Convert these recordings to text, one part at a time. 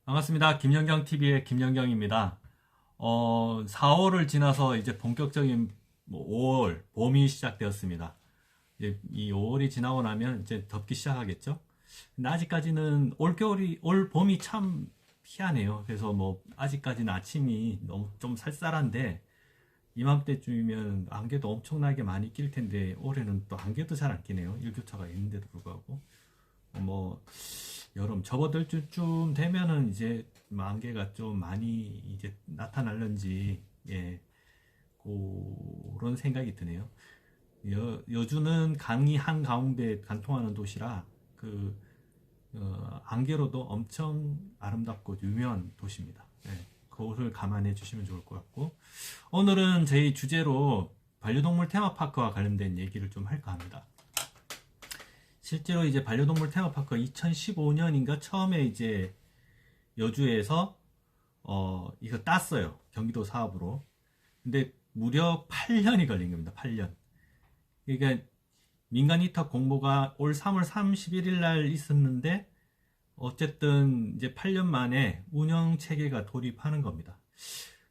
반갑습니다. 김연경TV의 김연경입니다. 4월을 지나서 이제 본격적인 5월, 봄이 시작되었습니다. 이제 이 5월이 지나고 나면 이제 덥기 시작하겠죠? 근데 아직까지는 올 봄이 참 희한해요. 그래서 아직까지는 아침이 너무 좀 쌀쌀한데, 이맘때쯤이면 안개도 엄청나게 많이 낄 텐데, 올해는 또 안개도 잘 안 끼네요. 일교차가 있는데도 불구하고. 뭐 여름 접어들 쯤 되면은 이제 안개가 좀 많이 이제 나타날런지 그런 생각이 드네요. 여주는 강이 한 가운데 관통하는 도시라 안개로도 엄청 아름답고 유명한 도시입니다. 그것을 감안해 주시면 좋을 것 같고, 오늘은 저희 주제로 반려동물 테마파크와 관련된 얘기를 좀 할까 합니다. 실제로 이제 반려동물 테마파크 2015년인가 처음에 이제 여주에서 이거 땄어요. 경기도 사업으로. 근데 무려 8년이 걸린 겁니다. 8년. 그러니까 민간 위탁 공모가 올 3월 31일 날 있었는데, 어쨌든 이제 8년 만에 운영 체계가 돌입하는 겁니다.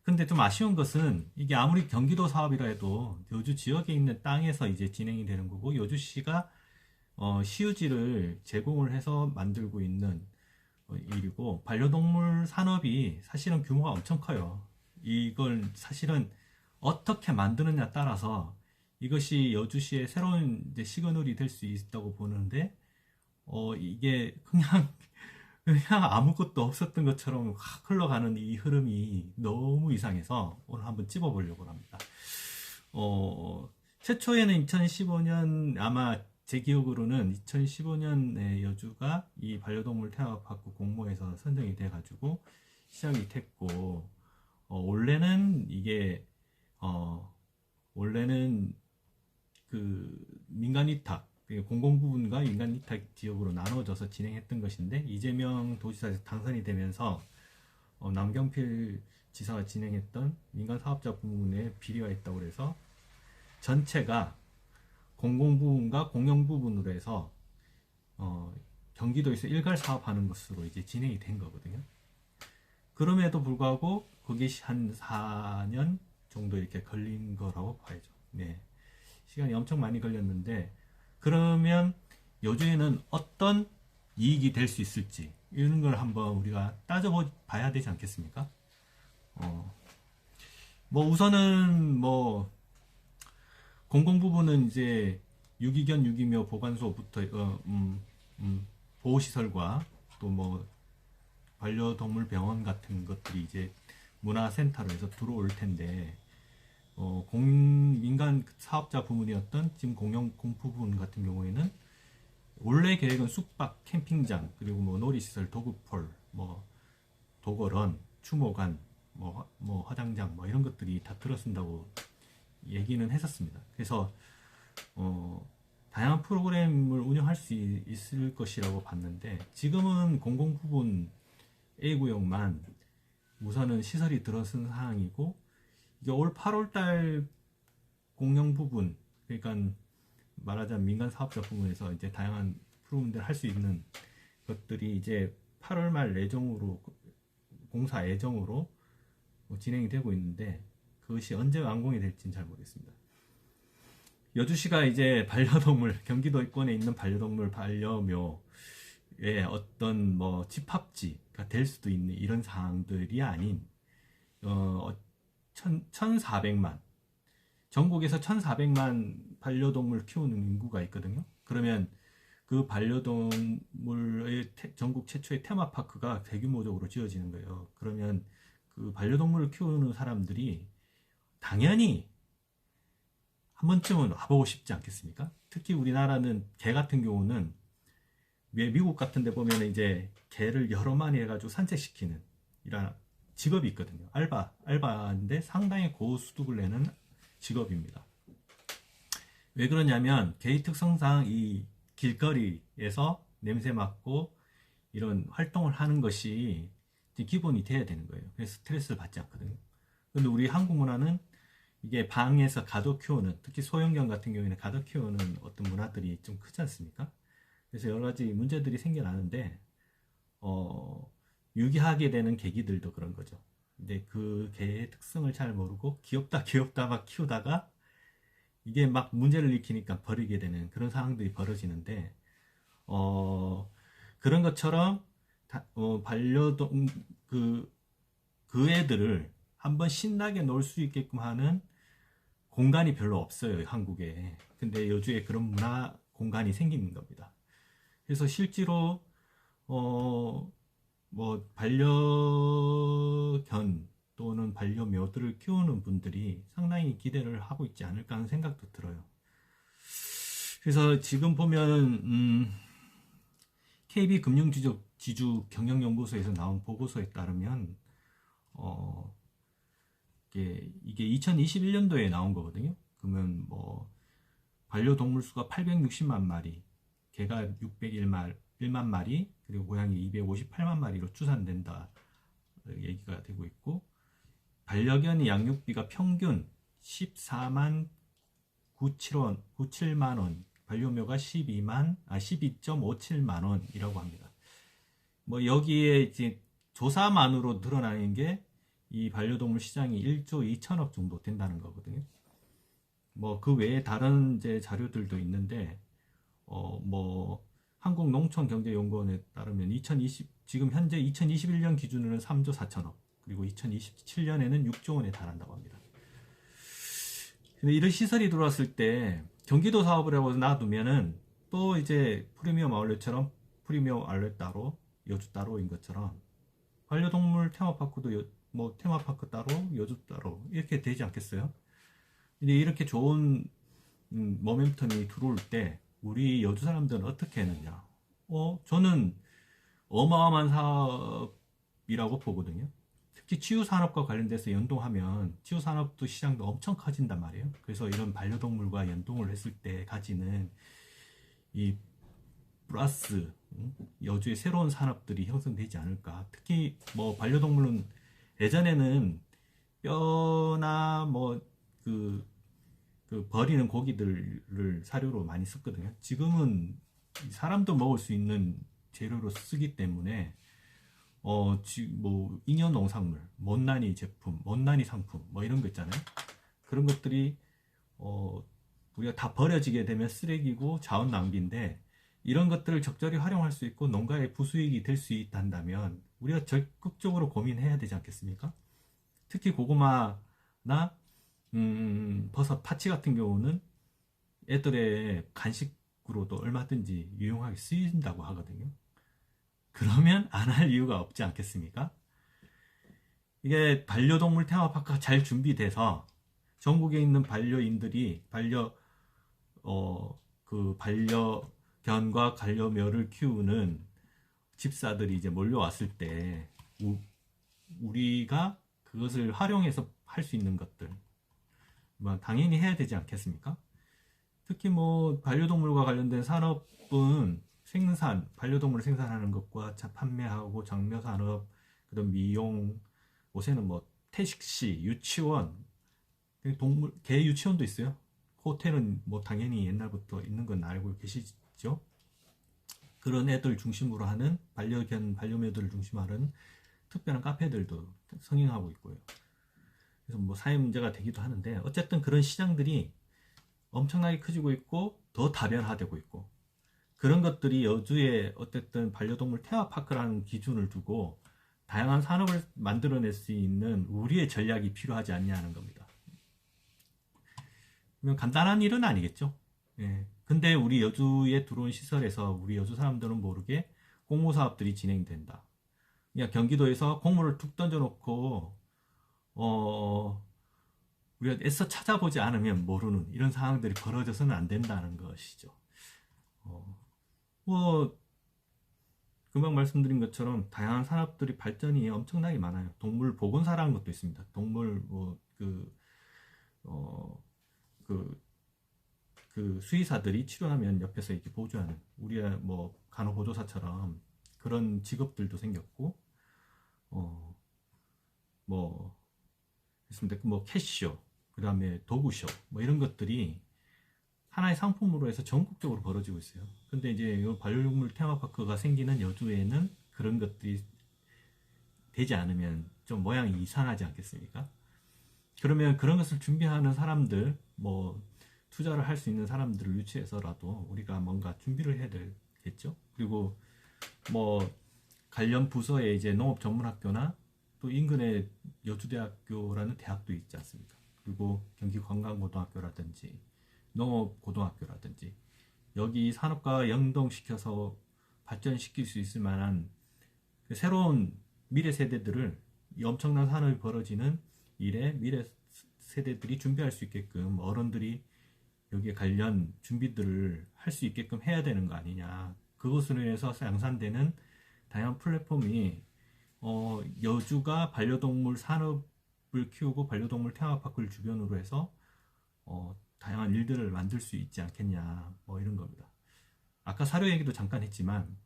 근데 좀 아쉬운 것은 이게 아무리 경기도 사업이라 해도 여주 지역에 있는 땅에서 이제 진행이 되는 거고, 여주시가 시유지를 제공을 해서 만들고 있는 일이고, 반려동물 산업이 사실은 규모가 엄청 커요. 이걸 사실은 어떻게 만드느냐 따라서 이것이 여주시의 새로운 이제 시그널이 될 수 있다고 보는데, 이게 그냥 아무것도 없었던 것처럼 확 흘러가는 이 흐름이 너무 이상해서 오늘 한번 찝어보려고 합니다. 최초에는 2015년, 아마 제 기억으로는 2015년에 여주가 이 반려동물 테마파크 공모에서 선정이 돼가지고 시작이 됐고, 원래는 원래는 그 민간 위탁, 공공 부분과 민간 위탁 지역으로 나눠져서 진행했던 것인데, 이재명 도지사에서 당선이 되면서 남경필 지사가 진행했던 민간 사업자 부분에 비리가 있다고 해서 전체가 공공 부분과 공영 부분으로 해서 경기도에서 일괄 사업하는 것으로 이제 진행이 된 거거든요. 그럼에도 불구하고 그게 한 4년 정도 이렇게 걸린 거라고 봐야죠. 네. 시간이 엄청 많이 걸렸는데, 그러면 여주에는 어떤 이익이 될 수 있을지 이런 걸 한번 우리가 따져봐야 되지 않겠습니까? 우선은 공공 부분은 이제 유기견 유기묘 보관소부터 보호시설과 또 반려동물 병원 같은 것들이 이제 문화센터로 해서 들어올 텐데, 민간 사업자 부문이었던 지금 공영공부 부분 같은 경우에는 원래 계획은 숙박, 캠핑장, 그리고 놀이시설, 도구폴, 도거런, 추모관, 화장장, 이런 것들이 다 들어선다고 얘기는 했었습니다. 그래서 다양한 프로그램을 운영할 수 있을 것이라고 봤는데, 지금은 공공부분 A구역만 우선은 시설이 들어선 상황이고, 이게 올 8월달 공영 부분, 그러니까 말하자면 민간 사업자 부분에서 이제 다양한 프로그램들 할 수 있는 것들이 이제 8월 말 예정으로, 공사 예정으로 진행이 되고 있는데, 그것이 언제 완공이 될지는 잘 모르겠습니다. 여주시가 이제 반려동물, 경기도권에 있는 반려동물 반려묘의 어떤 집합지가 될 수도 있는 이런 사항들이 아닌, 1,400만, 전국에서 1,400만 반려동물 키우는 인구가 있거든요. 그러면 그 반려동물의 전국 최초의 테마파크가 대규모적으로 지어지는 거예요. 그러면 그 반려동물을 키우는 사람들이 당연히 한 번쯤은 와보고 싶지 않겠습니까? 특히 우리나라는 개 같은 경우는, 왜 미국 같은 데 보면 이제 개를 여러 마리 해가지고 산책시키는 이런 직업이 있거든요. 알바인데 상당히 고수득을 내는 직업입니다. 왜 그러냐면 개의 특성상 이 길거리에서 냄새 맡고 이런 활동을 하는 것이 기본이 돼야 되는 거예요. 그래서 스트레스를 받지 않거든요. 근데 우리 한국 문화는 이게 방에서 가둬 키우는, 특히 소형견 같은 경우에는 가둬 키우는 어떤 문화들이 좀 크지 않습니까? 그래서 여러 가지 문제들이 생겨나는데, 유기하게 되는 계기들도 그런 거죠. 근데 그 개의 특성을 잘 모르고 귀엽다 귀엽다 막 키우다가 이게 막 문제를 일으키니까 버리게 되는 그런 상황들이 벌어지는데, 그런 것처럼 반려동 그 애들을 한번 신나게 놀 수 있게끔 하는 공간이 별로 없어요, 한국에. 근데 여주에 그런 문화 공간이 생기는 겁니다. 그래서 실제로 뭐 반려견 또는 반려묘들을 키우는 분들이 상당히 기대를 하고 있지 않을까 하는 생각도 들어요. 그래서 지금 보면 KB금융지주 경영연구소에서 나온 보고서에 따르면 이게 2021년도에 나온 거거든요. 그러면 뭐 반려동물 수가 860만 마리, 개가 601만 마리, 그리고 고양이 258만 마리로 추산된다 얘기가 되고 있고, 반려견이 양육비가 평균 14만 97만 원, 반려묘가 12.57만 원이라고 합니다. 뭐 여기에 이제 조사만으로 드러나는 게 이 반려동물 시장이 1조 2천억 정도 된다는 거거든요. 뭐 그 외에 다른 이제 자료들도 있는데, 뭐 한국농촌경제연구원에 따르면 지금 현재 2021년 기준으로는 3조 4천억, 그리고 2027년에는 6조 원에 달한다고 합니다. 근데 이런 시설이 들어왔을 때 경기도 사업을 하고 놔두면은 또 이제 프리미엄 아울렛처럼 프리미엄 아울렛 따로, 여주 따로인 것처럼 반려동물 테마파크도 뭐 테마파크 따로, 여주 따로 이렇게 되지 않겠어요? 근데 이렇게 좋은 모멘텀이 들어올 때 우리 여주 사람들은 어떻게 했느냐? 저는 어마어마한 사업이라고 보거든요. 특히 치유산업과 관련돼서 연동하면 치유산업도 시장도 엄청 커진단 말이에요. 그래서 이런 반려동물과 연동을 했을 때 가지는 이 플러스 여주의 새로운 산업들이 형성되지 않을까. 특히 뭐 반려동물은 예전에는 뼈나 뭐 버리는 고기들을 사료로 많이 썼거든요. 지금은 사람도 먹을 수 있는 재료로 쓰기 때문에 뭐 잉여 농산물, 못난이 제품, 못난이 상품 뭐 이런 거 있잖아요. 그런 것들이 우리가 다 버려지게 되면 쓰레기고 자원 낭비인데, 이런 것들을 적절히 활용할 수 있고 농가의 부수익이 될 수 있다면 우리가 적극적으로 고민해야 되지 않겠습니까? 특히 고구마나 버섯, 파치 같은 경우는 애들의 간식으로도 얼마든지 유용하게 쓰인다고 하거든요. 그러면 안 할 이유가 없지 않겠습니까? 이게 반려동물 테마파크가 잘 준비돼서 전국에 있는 반려인들이 반려견과 반려묘를 키우는 집사들이 이제 몰려왔을 때 우리가 그것을 활용해서 할 수 있는 것들 뭐 당연히 해야 되지 않겠습니까? 특히 뭐 반려동물과 관련된 산업은 반려동물을 생산하는 것과 판매하고 장묘산업, 그다음 미용, 요새는 뭐 태식시, 유치원, 개 유치원도 있어요. 호텔은 뭐 당연히 옛날부터 있는 건 알고 계시죠? 그런 애들 중심으로 하는 반려견, 반려묘들을 중심으로 하는 특별한 카페들도 성행하고 있고요. 그래서 뭐 사회 문제가 되기도 하는데, 어쨌든 그런 시장들이 엄청나게 커지고 있고 더 다변화되고 있고, 그런 것들이 여주의 어쨌든 반려동물 테마파크라는 기준을 두고 다양한 산업을 만들어낼 수 있는 우리의 전략이 필요하지 않냐는 겁니다. 간단한 일은 아니겠죠. 예. 근데 우리 여주에 들어온 시설에서 우리 여주 사람들은 모르게 공모 사업들이 진행된다. 그냥 경기도에서 공모를 툭 던져놓고 우리가 애써 찾아보지 않으면 모르는 이런 상황들이 벌어져서는 안 된다는 것이죠. 뭐 금방 말씀드린 것처럼 다양한 산업들이 발전이 엄청나게 많아요. 동물 보건사라는 것도 있습니다. 동물 그 수의사들이 치료하면 옆에서 이렇게 보조하는, 우리가 뭐 간호보조사처럼 그런 직업들도 생겼고, 뭐 캐시쇼, 그 다음에 도구쇼, 뭐 이런 것들이 하나의 상품으로 해서 전국적으로 벌어지고 있어요. 근데 이제 반려동물 테마파크가 생기는 여주에는 그런 것들이 되지 않으면 좀 모양이 이상하지 않겠습니까? 그러면 그런 것을 준비하는 사람들, 뭐 투자를 할 수 있는 사람들을 유치해서라도 우리가 뭔가 준비를 해야 되겠죠. 그리고 뭐 관련 부서에 이제 농업전문학교나 또 인근에 여주대학교라는 대학도 있지 않습니까? 그리고 경기관광고등학교라든지 농업고등학교라든지 여기 산업과 연동시켜서 발전시킬 수 있을 만한 새로운 미래 세대들을 이 엄청난 산업이 벌어지는 일에 미래 세대들이 준비할 수 있게끔 어른들이 여기에 관련 준비들을 할 수 있게끔 해야 되는 거 아니냐. 그것으로 인해서 양산되는 다양한 플랫폼이 여주가 반려동물 산업을 키우고 반려동물 테마파크를 주변으로 해서 다양한 일들을 만들 수 있지 않겠냐, 뭐 이런 겁니다. 아까 사료 얘기도 잠깐 했지만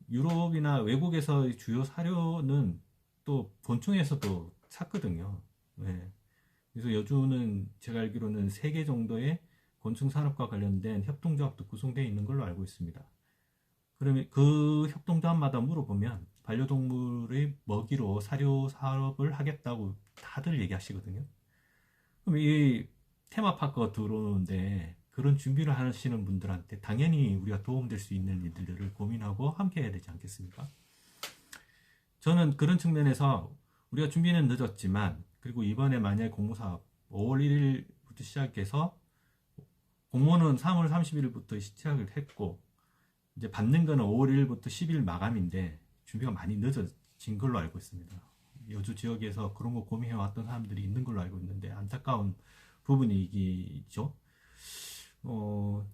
유럽이나 외국에서 주요 사료는 또 곤충에서도 찾거든요. 네. 그래서 여주는 제가 알기로는 3개 정도의 곤충 산업과 관련된 협동조합도 구성되어 있는 걸로 알고 있습니다. 그러면 그 협동조합마다 물어보면 반려동물의 먹이로 사료 사업을 하겠다고 다들 얘기하시거든요. 그럼 이 테마파크가 들어오는데 그런 준비를 하시는 분들한테 당연히 우리가 도움될 수 있는 일들을 고민하고 함께 해야 되지 않겠습니까? 저는 그런 측면에서 우리가 준비는 늦었지만, 그리고 이번에 만약에 공모사업 5월 1일부터 시작해서 공모는 3월 30일부터 시작을 했고 이제 받는 거는 5월 1일부터 10일 마감인데 준비가 많이 늦어진 걸로 알고 있습니다. 여주 지역에서 그런 거 고민해왔던 사람들이 있는 걸로 알고 있는데 안타까운 부분이죠.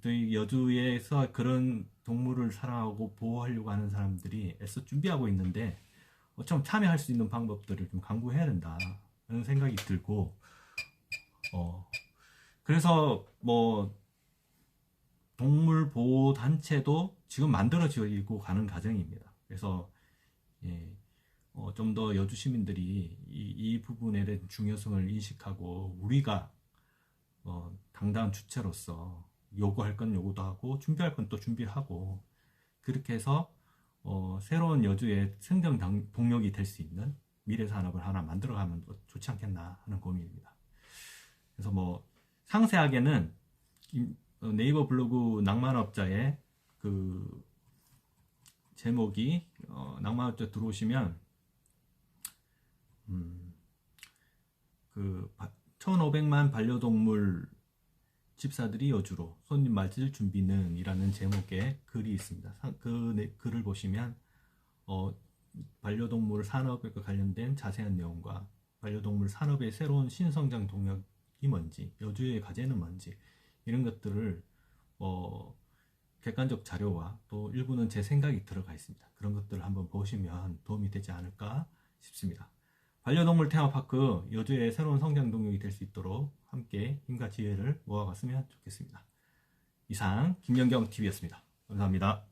저희 여주에서 그런 동물을 사랑하고 보호하려고 하는 사람들이 애써 준비하고 있는데 좀 참여할 수 있는 방법들을 좀 강구해야 된다는 생각이 들고, 그래서 뭐 동물 보호 단체도 지금 만들어지고 가는 과정입니다. 그래서 좀 더 여주 시민들이 이 부분에 대한 중요성을 인식하고 우리가 당당한 주체로서 요구할 건 요구도 하고 준비할 건 또 준비하고 그렇게 해서 새로운 여주의 생존 동력이 될 수 있는 미래 산업을 하나 만들어가면 좋지 않겠나 하는 고민입니다. 그래서 뭐 상세하게는 네이버 블로그 낭만업자의 그 제목이 낭만업자 들어오시면 그 1500만 반려동물 집사들이 여주로 손님 맞을 준비는 이라는 제목의 글이 있습니다. 그 글을 보시면 반려동물 산업에 관련된 자세한 내용과 반려동물 산업의 새로운 신성장 동력이 뭔지, 여주의 과제는 뭔지 이런 것들을 객관적 자료와 또 일부는 제 생각이 들어가 있습니다. 그런 것들을 한번 보시면 도움이 되지 않을까 싶습니다. 반려동물 테마파크 여주의 새로운 성장 동력이 될 수 있도록 함께 힘과 지혜를 모아갔으면 좋겠습니다. 이상 김연경 TV였습니다. 감사합니다.